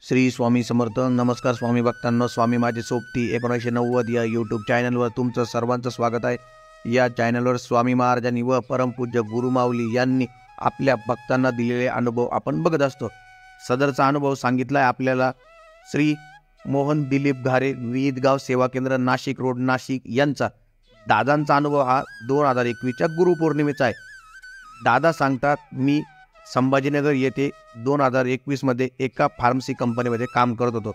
श्री स्वामी समर्थ. नमस्कार स्वामी भक्तांनो. स्वामी माझे सोबती 1990 या यूट्यूब चॅनलवर तुमचं सर्वांचं स्वागत आहे. या चॅनलवर स्वामी महाराजांनी व परमपूज्य गुरुमाऊली यांनी आपल्या भक्तांना दिलेले अनुभव आपण बघत असतो. सदरचा अनुभव सांगितला आहे आपल्याला श्री मोहन दिलीप घारे, विहितगाव सेवा केंद्र, नाशिक रोड, नाशिक यांचा. दादांचा अनुभव हा 2021च्या गुरुपौर्णिमेचा आहे. दादा सांगतात, मी संभाजीनगर येथे 2021मध्ये एका फार्मसी कंपनीमध्ये काम करत होतो.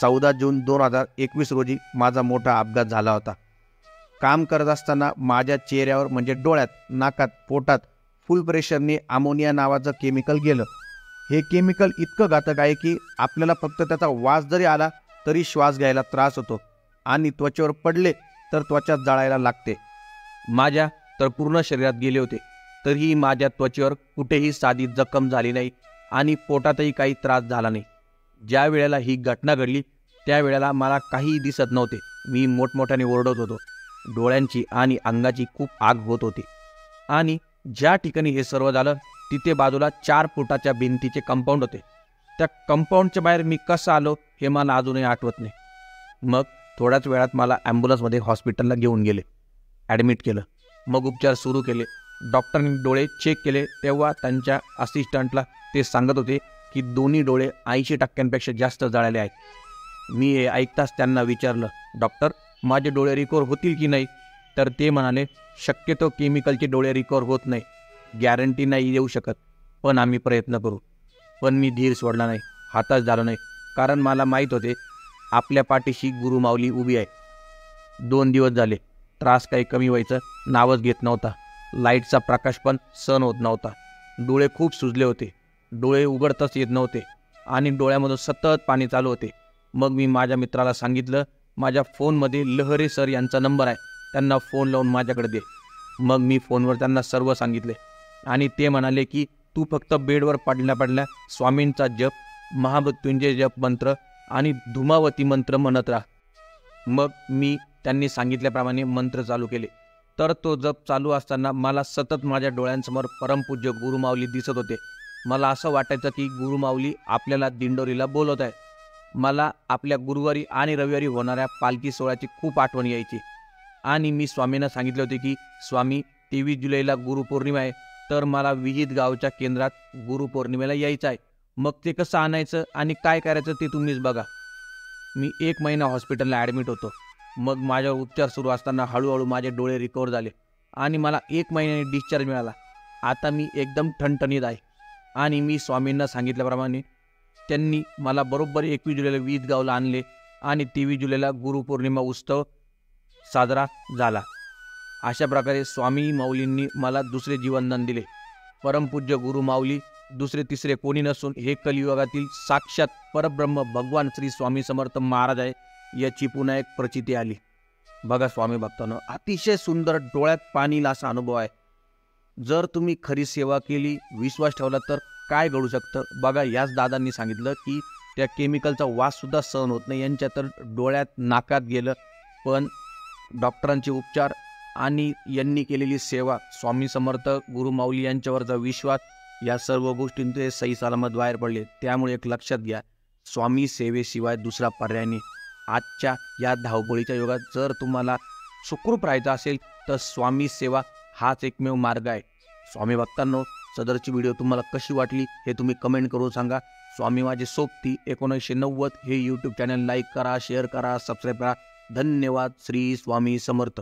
14 जून 2021 रोजी माझा मोठा अपघात झाला होता. काम करत असताना माझ्या चेहऱ्यावर म्हणजे डोळ्यात, नाकात, पोटात फुल प्रेशरने अमोनिया नावाचं केमिकल गेलं. हे केमिकल इतकं घातक आहे की आपल्याला फक्त त्याचा वास जरी आला तरी श्वास घ्यायला त्रास होतो आणि त्वचेवर पडले तर त्वचा जळायला लागते. माझ्या तर पूर्ण शरीरात गेले होते, तरीही माझ्या त्वचेवर कुठेही साधी जखम झाली नाही आणि पोटातही काही त्रास झाला नाही. ज्या वेळेला ही घटना घडली त्या वेळेला मला काहीही दिसत नव्हते. मी मोठमोठ्याने ओरडत होतो. डोळ्यांची आणि अंगाची खूप आग होत होती. आणि ज्या ठिकाणी हे सर्व झालं तिथे बाजूला 4 फुटाच्या भिंतीचे कंपाऊंड होते. त्या कंपाऊंडच्या बाहेर मी कसं आलो हे मला अजूनही आठवत नाही. मग थोड्याच वेळात मला ॲम्ब्युलन्समध्ये हॉस्पिटलला घेऊन गेले, ॲडमिट केलं. मग उपचार सुरू केले. डॉक्टरांनी डोळे चेक केले तेव्हा त्यांच्या असिस्टंटला ते सांगत होते की दोन्ही डोळे 80% जास्त जळाले आहेत. मी हे ऐकताच त्यांना विचारलं, डॉक्टर माझे डोळे रिकवर होतील की नाही? तर ते म्हणाले, शक्यतो केमिकलचे डोळे रिकवर होत नाही, गॅरंटी नाही देऊ शकत, पण आम्ही प्रयत्न करू. पण मी धीर सोडला नाही, हताश झालो नाही, कारण मला माहीत होते आपल्या पाठीशी गुरुमाऊली उभी आहे. 2 दिवस झाले त्रास काही कमी व्हायचं नावच घेत नव्हता. लाईटचा प्रकाश पण सहन होत नव्हता. डोळे खूप सुजले होते, डोळे उघडताच येत नव्हते आणि डोळ्यामधून सतत पाणी चालू होते. मग मी माझ्या मित्राला सांगितलं, माझ्या फोनमध्ये लहरे सर यांचा नंबर आहे, त्यांना फोन लावून माझ्याकडे दे. मग मी फोनवर त्यांना सर्व सांगितले आणि ते म्हणाले की तू फक्त बेडवर पडल्या पडल्या स्वामींचा जप, महामृत्युंजय जप मंत्र आणि धुमावती मंत्र म्हणत राहा. मग मी त्यांनी सांगितल्याप्रमाणे मंत्र चालू केले. तर तो जप चालू असताना मला सतत माझ्या डोळ्यांसमोर परमपूज्य गुरुमाऊली दिसत होते. मला असं वाटायचं की गुरुमाऊली आपल्याला दिंडोरीला बोलवत आहे. मला आपल्या गुरुवारी आणि रविवारी होणाऱ्या पालखी सोहळ्याची खूप आठवण यायची. आणि मी स्वामींना सांगितले होते की स्वामी, 23 जुलैला गुरुपौर्णिमा आहे, तर मला विहित गावच्या केंद्रात गुरुपौर्णिमेला यायचं आहे. मग ते कसं आणायचं आणि काय करायचं ते तुम्हीच बघा. मी 1 महिना हॉस्पिटलला ॲडमिट होतो. मग माझ्यावर उपचार सुरू असताना हळूहळू माझे डोळे रिकवर झाले आणि मला 1 महिन्याने डिस्चार्ज मिळाला. आता मी एकदम ठणठणीत आहे. आणि मी स्वामींना सांगितल्याप्रमाणे त्यांनी मला बरोबर 21 जुलैला विहितगावला आणले आणि 23 जुलैला गुरुपौर्णिमा उत्सव साजरा झाला. अशा प्रकारे स्वामी माऊलींनी मला दुसरे जीवनदान दिले. परमपूज्य गुरुमाऊली दुसरे तिसरे कोणी नसून हे कलियुगातील साक्षात परब्रह्म भगवान श्री स्वामी समर्थ महाराज आहे, याची पुन्हा एक प्रचिती आली. बघा स्वामी भक्तांनो, अतिशय सुंदर डोळ्यात पाणी येईल असा अनुभव आहे. जर तुम्ही खरी सेवा केली, विश्वास ठेवला तर काय घडू शकतं बघा. याच दादांनी सांगितलं की त्या केमिकलचा वाससुद्धा सहन होत नाही. यांच्या तर डोळ्यात, नाकात गेलं, पण डॉक्टरांचे उपचार आणि यांनी केलेली सेवा, स्वामी समर्थ गुरुमाऊली यांच्यावरचा विश्वास, या सर्व गोष्टींचे सही सलामत बाहेर पडले. त्यामुळे एक लक्षात घ्या, स्वामी सेवेशिवाय दुसरा पर्याय नाही. आजच्या या धावपळीच्या युगात जर तुम्हाला सुखरूप राहायचं असेल तर स्वामी सेवा हाच एकमेव मार्ग आहे. स्वामी भक्तांनो, सदरची व्हिडिओ तुम्हाला कशी वाटली हे तुम्ही कमेंट करून सांगा. स्वामी माझे सोबती 1990 हे यूट्यूब चॅनल लाईक करा, शेअर करा, सबस्क्राईब करा. धन्यवाद. श्री स्वामी समर्थ.